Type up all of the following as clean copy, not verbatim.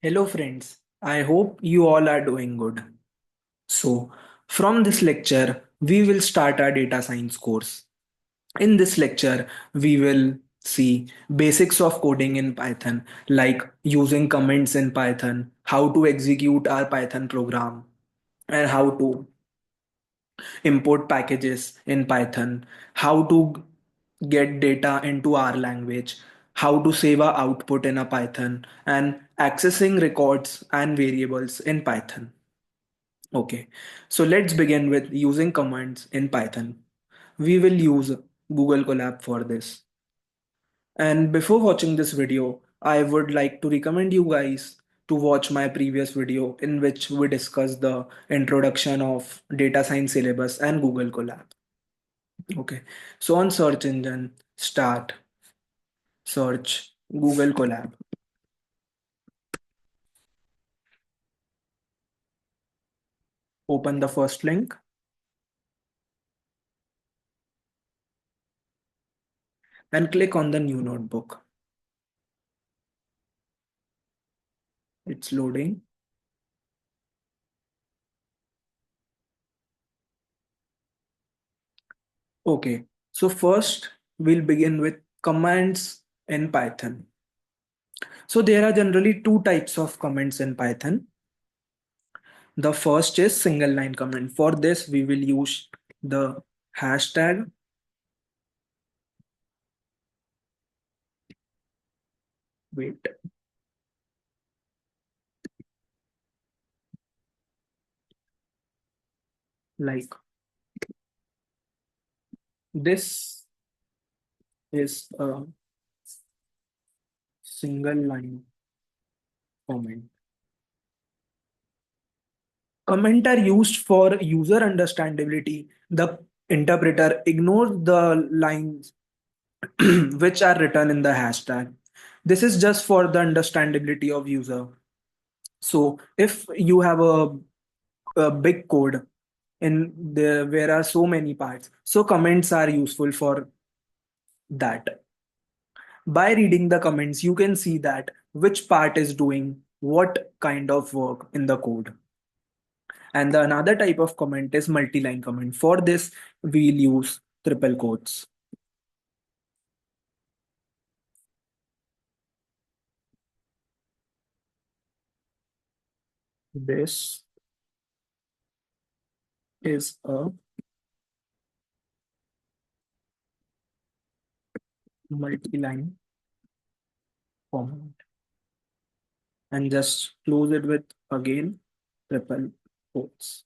Hello friends, I hope you all are doing good. So, from this lecture, we will start our data science course. In this lecture, we will see basics of coding in Python, like using comments in Python, how to execute our Python program, and how to import packages in Python, how to get data into our language, how to save our output in a Python, and accessing records and variables in Python. Okay, so let's begin with using commands in Python. We will use Google Colab for this. And before watching this video, I would like to recommend you guys to watch my previous video in which we discuss the introduction of data science syllabus and Google Colab. Okay, so on search engine, start, search Google Colab. Open the first link and click on the new notebook. It's loading. Okay, so first we'll begin with commands in Python. So there are generally two types of commands in Python. The first is single line command. For this, we will use the hashtag. Wait, like this is a single line comment. Comment are used for user understandability. The interpreter ignores the lines which are written in the hashtag. This is just for the understandability of user. So if you have a big code in there where are so many parts, so comments are useful for that. By reading the comments, you can see that which part is doing what kind of work in the code. And the another type of comment is multi-line comment. For this, we'll use triple quotes. This is a multi-line comment. And just close it with again triple quotes.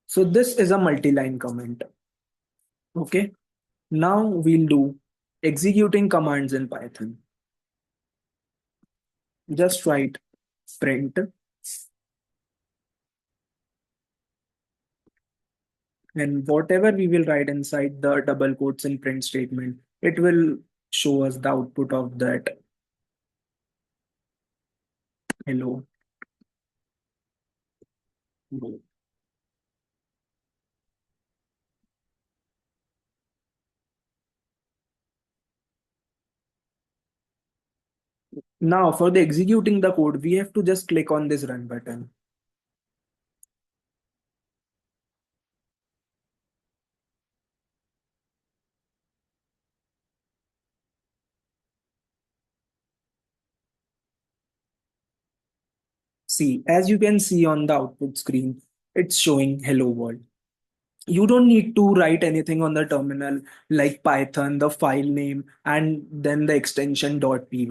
So this is a multi-line comment. Okay. Now we'll do executing commands in Python. Just write print and whatever we will write inside the double quotes in print statement, it will show us the output of that hello world. Now for the executing the code, we have to just click on this run button. See, as you can see on the output screen, it's showing hello world. You don't need to write anything on the terminal like Python, the file name, and then the extension .py.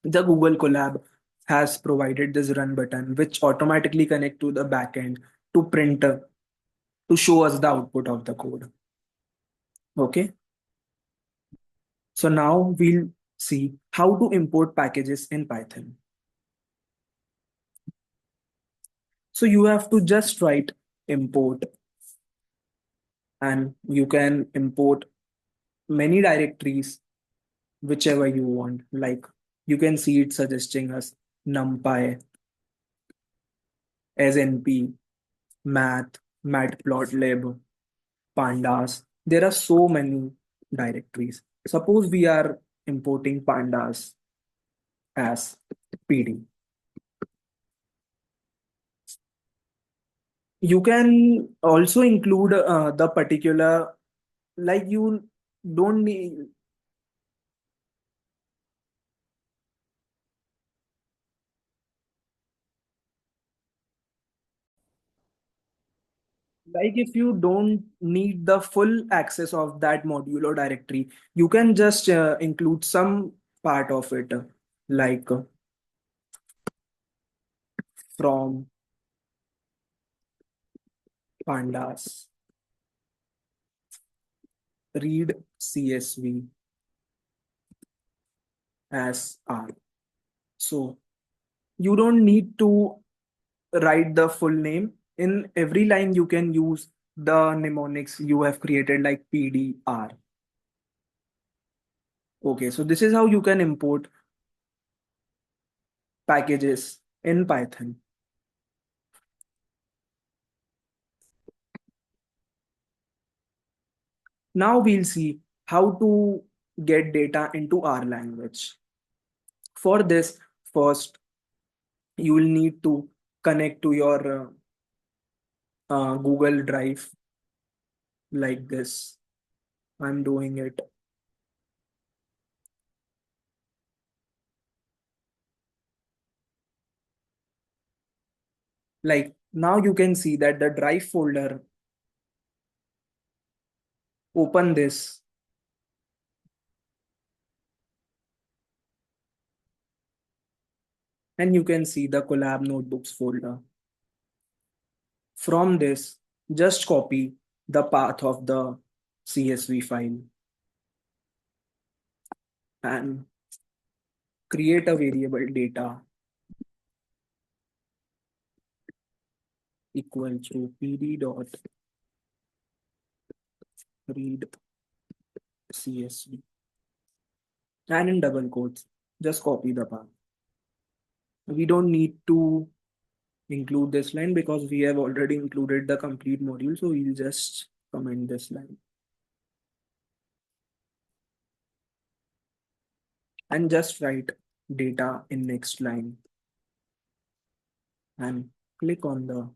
The Google Colab has provided this run button, which automatically connect to the backend to print to show us the output of the code. Okay. So now we'll see how to import packages in Python. So you have to just write import and you can import many directories whichever you want. Like you can see it suggesting us NumPy, SNP, Math, Matplotlib, Pandas. There are so many directories. Suppose we are importing pandas as PD. You can also include the particular, like you don't need, like if you don't need the full access of that module or directory, you can just include some part of it, like from pandas read CSV as R. So you don't need to write the full name. In every line, you can use the mnemonics you have created, like PDR. Okay, so this is how you can import packages in Python. Now we'll see how to get data into our language. For this, first you will need to connect to your Google Drive like this. I'm doing it. Like now you can see that the Drive folder, open this, and you can see the Collab Notebooks folder. From this, just copy the path of the CSV file and create a variable data equal to pd dot read CSV, and in double quotes, just copy the path. We don't need to include this line because we have already included the complete module. So we'll just comment this line and just write data in next line and click on the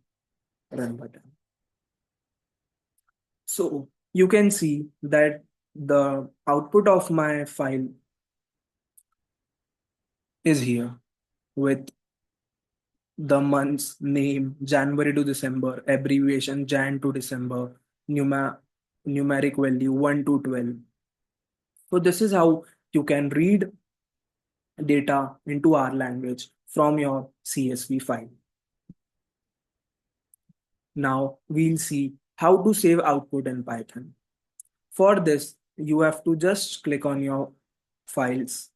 run button. So you can see that the output of my file is here with the month's name, January to December, abbreviation Jan to December, numeric value 1 to 12. So this is how you can read data into our language from your CSV file. Now we'll see how to save output in Python. For this, you have to just click on your files.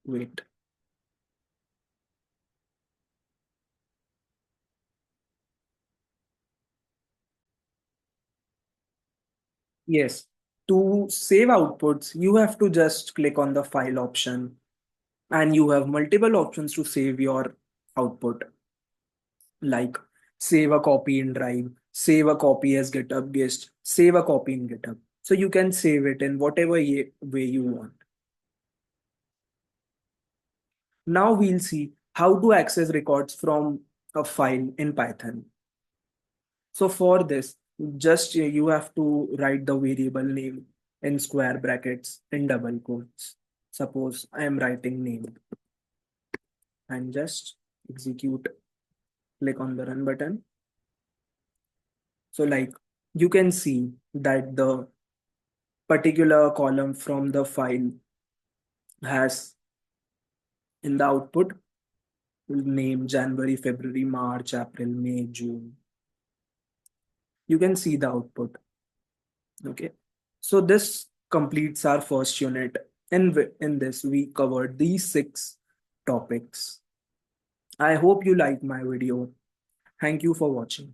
Wait. Yes. To save outputs, you have to just click on the file option, and you have multiple options to save your output, like save a copy in Drive, save a copy as GitHub guest, save a copy in GitHub. So you can save it in whatever way you want. Now we'll see how to access records from a file in Python. So for this, just you have to write the variable name in square brackets in double quotes. Suppose I am writing name and just execute, click on the run button. So like you can see that the particular column from the file has in the output name January, February, March, April, May, June. You can see the output. Okay. So this completes our first unit. In this, we covered these 6 topics. I hope you liked my video. Thank you for watching.